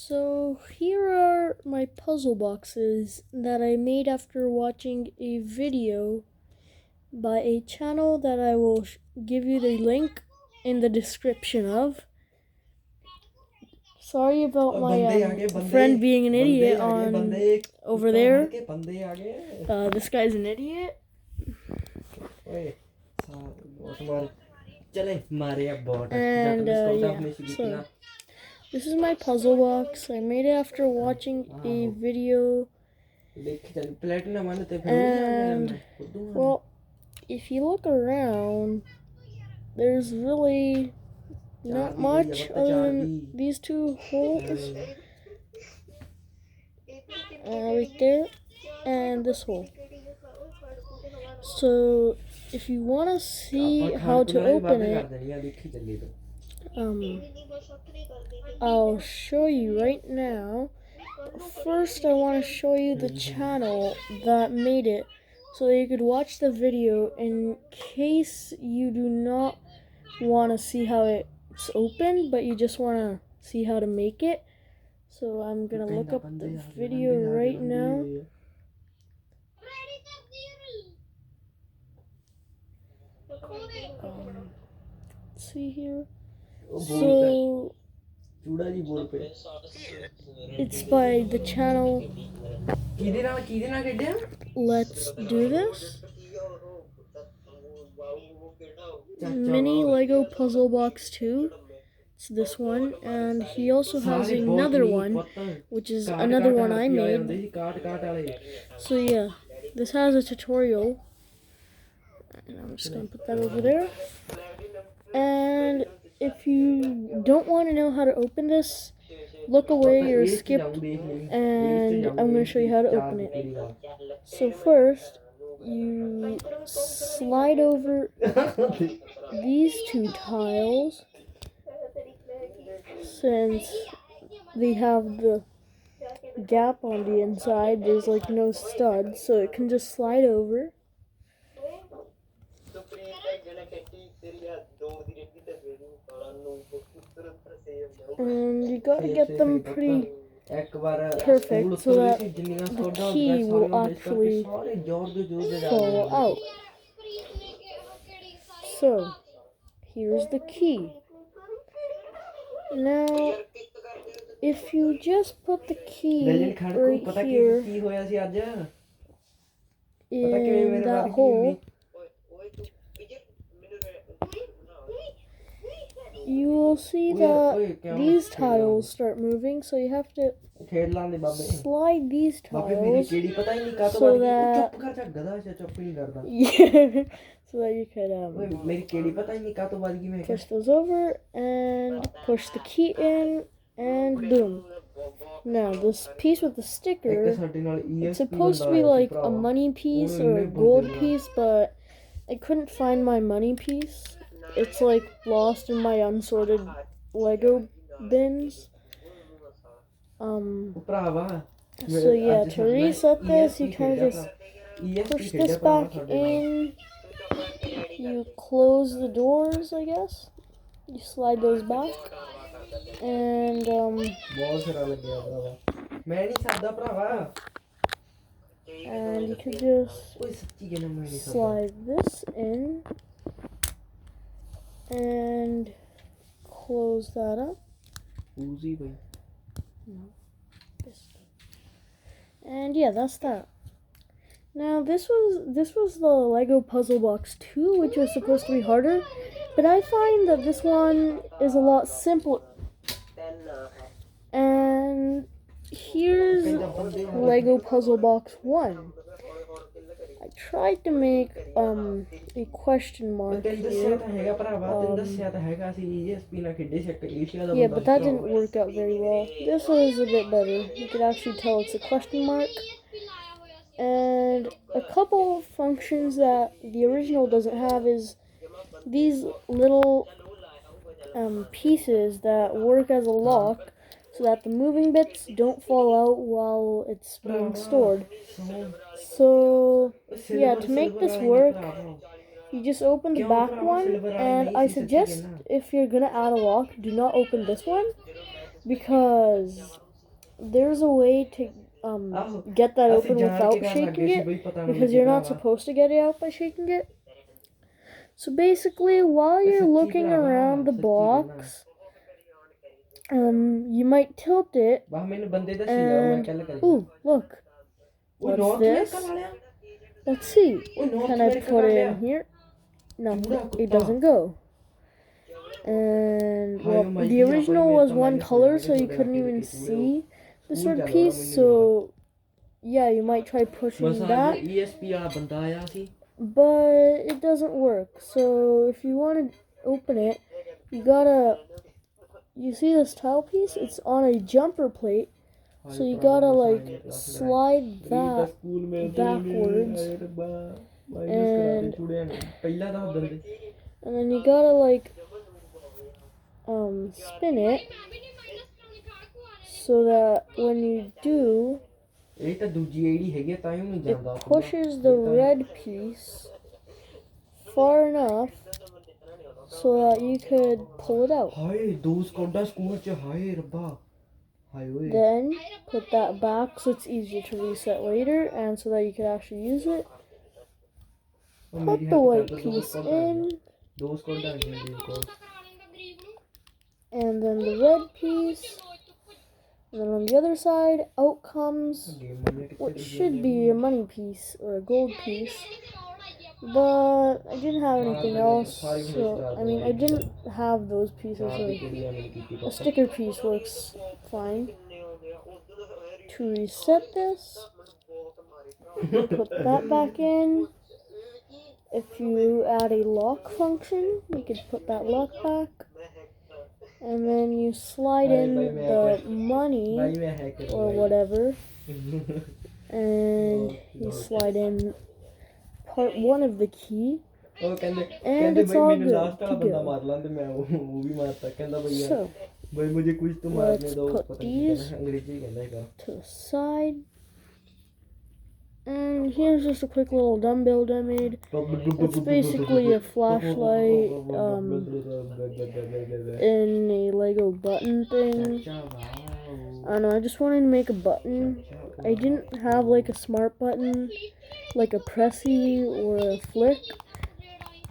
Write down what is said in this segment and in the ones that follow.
So here are my puzzle boxes that I made after watching a video by a channel that I will give you the link in the description of. Sorry about my friend being an idiot on over there. This guy's an idiot. And so this is my puzzle box. I made it after watching a video. And well, if you look around, there's really not much other than these two holes right there and this hole. So if you want to see how to open it, I'll show you right now. First, I want to show you the channel that made it so that you could watch the video in case you do not want to see how it's open, but you just want to see how to make it. So I'm going to look up the video right now. Let's see here. So it's by the channel Let's Do This Mini Lego Puzzle Box 2. It's this one, and he also has another one, which is another one I made. So yeah, this has a tutorial, and I'm just gonna put that over there. And if you don't want to know how to open this, look away or skip, and I'm going to show you how to open it. So first, you slide over these two tiles, since they have the gap on the inside, there's like no stud, so it can just slide over. And you gotta get them pretty perfect so that the key will actually fall out. So, here's the key. Now, if you just put the key right here in that hole, you will see that these tiles start moving, so you have to slide these tiles so that so that you could push those over and push the key in, and boom. Now this piece with the sticker, it's supposed to be like a money piece or a gold piece, but I couldn't find my money piece. It's like lost in my unsorted Lego bins. So yeah, to reset this, you kind of just push this back in. You close the doors, I guess. You slide those back, and you can just slide this in and close that up. And yeah, that's that. Now this was the Lego Puzzle Box 2, which was supposed to be harder, but I find that this one is a lot simpler. And here's Lego Puzzle Box 1. I tried to make a question mark here. Yeah, but that didn't work out very well. This one is a bit better. You could actually tell it's a question mark. And a couple functions that the original doesn't have is these little pieces that work as a lock, so that the moving bits don't fall out while it's being stored. So yeah, to make this work, you just open the back one, and I suggest if you're gonna add a lock, do not open this one, because there's a way to get that open without shaking it, because you're not supposed to get it out by shaking it. So basically, while you're looking around the box, you might tilt it, and ooh, look, what's this? Let's see, can I put it in here? No, it doesn't go. And well, the original was one color, so you couldn't even see the sword piece, so yeah, you might try pushing that, but it doesn't work. So if you want to open it, you see this tile piece? It's on a jumper plate, so you gotta like slide that backwards, and then you gotta like spin it so that when you do, it pushes the red piece far enough so that you could pull it out. Then put that back so it's easier to reset later and so that you could actually use it. Put the white piece in, and then the red piece, and then on the other side out comes what should be a money piece or a gold piece, but I didn't have anything else, so I didn't have those pieces, so a sticker piece works fine. To reset this, put that back in. If you add a lock function, you could put that lock back, and then you slide in the money or whatever, and you slide in part 1 of the key, and it's all good to go. So, let's put these to the side. And here's just a quick little dumb build I made. It's basically a flashlight in a Lego button thing. I don't know, I just wanted to make a button. I didn't have like a smart button, like a pressy or a flick,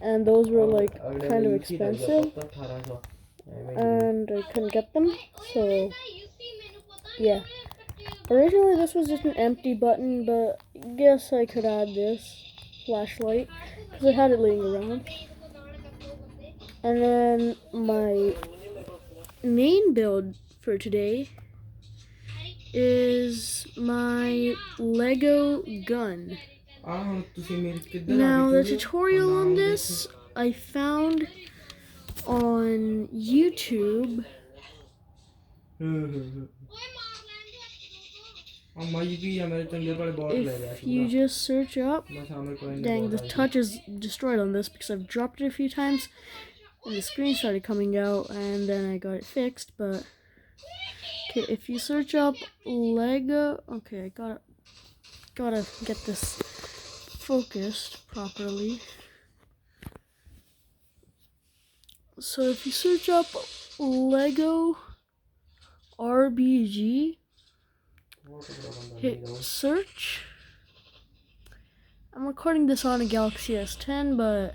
and those were like kind of expensive, and I couldn't get them, so yeah. Originally this was just an empty button, but I guess I could add this flashlight because I had it laying around. And then my main build for today is my Lego gun. Now the tutorial on this I found on YouTube. If you just search up, dang, the touch is destroyed on this because I've dropped it a few times and the screen started coming out and then I got it fixed. But okay, if you search up Lego, okay, I gotta get this focused properly. So if you search up Lego RBG, hit search. I'm recording this on a Galaxy S10, but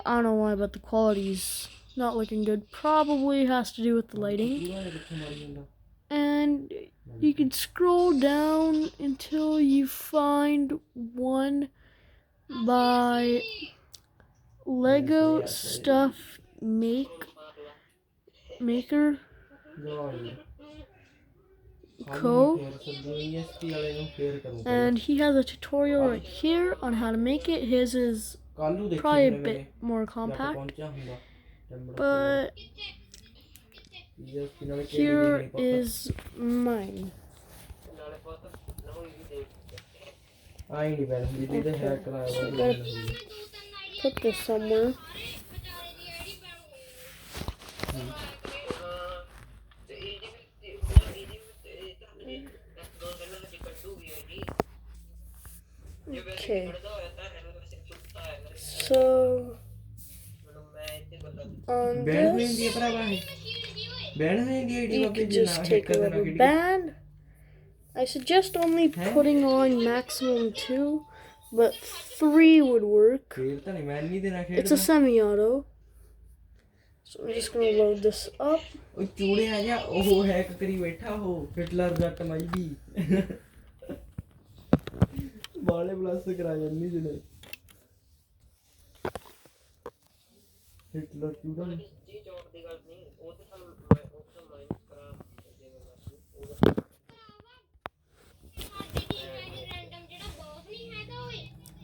I don't know why, but the quality's not looking good. Probably has to do with the lighting. And you can scroll down until you find one by Lego Stuff Maker Co. And he has a tutorial right here on how to make it. His is probably a bit more compact, but here is mine. Okay, so I gotta put this somewhere. Okay, so on this You could just take a rubber band. I suggest only putting on maximum 2, but 3 would work. It's a semi-auto. So I'm just gonna load this up.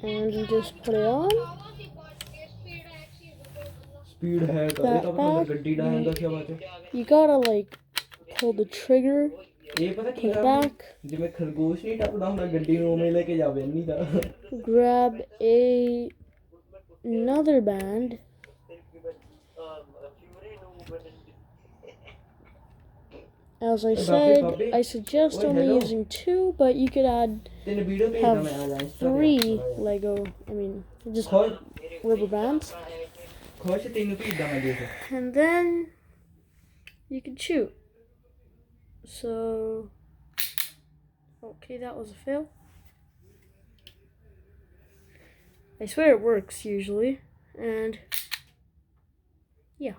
And you just put it on. That back. You gotta like pull the trigger, put it back. Grab another band. As I said, I suggest only using 2, but you could have 3 just rubber bands. And then you can shoot. So, okay, that was a fail. I swear it works usually. And yeah.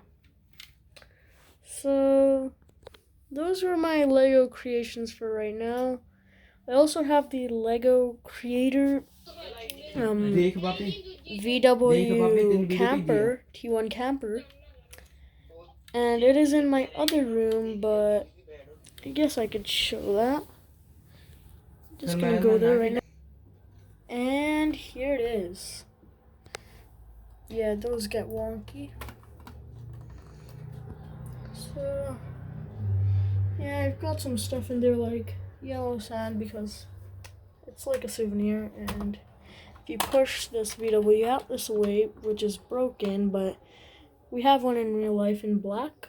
So, those are my Lego creations for right now. I also have the Lego Creator VW camper, T1 camper. And it is in my other room, but I guess I could show that. Just gonna go there right now. And here it is. Yeah, those get wonky. So, yeah, I've got some stuff in there like yellow sand because it's like a souvenir. And if you push this VW out this way, which is broken, but we have one in real life in black.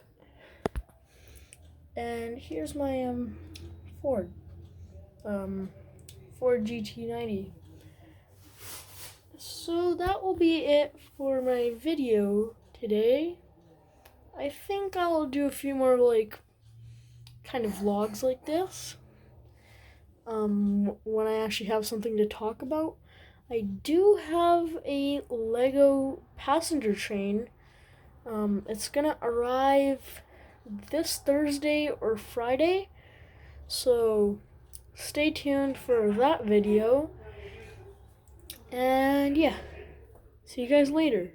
And here's my Ford GT90. So that will be it for my video today. I think I'll do a few more like kind of vlogs like this when I actually have something to talk about. I do have a Lego passenger train. It's gonna arrive this Thursday or Friday, so stay tuned for that video. And yeah, see you guys later.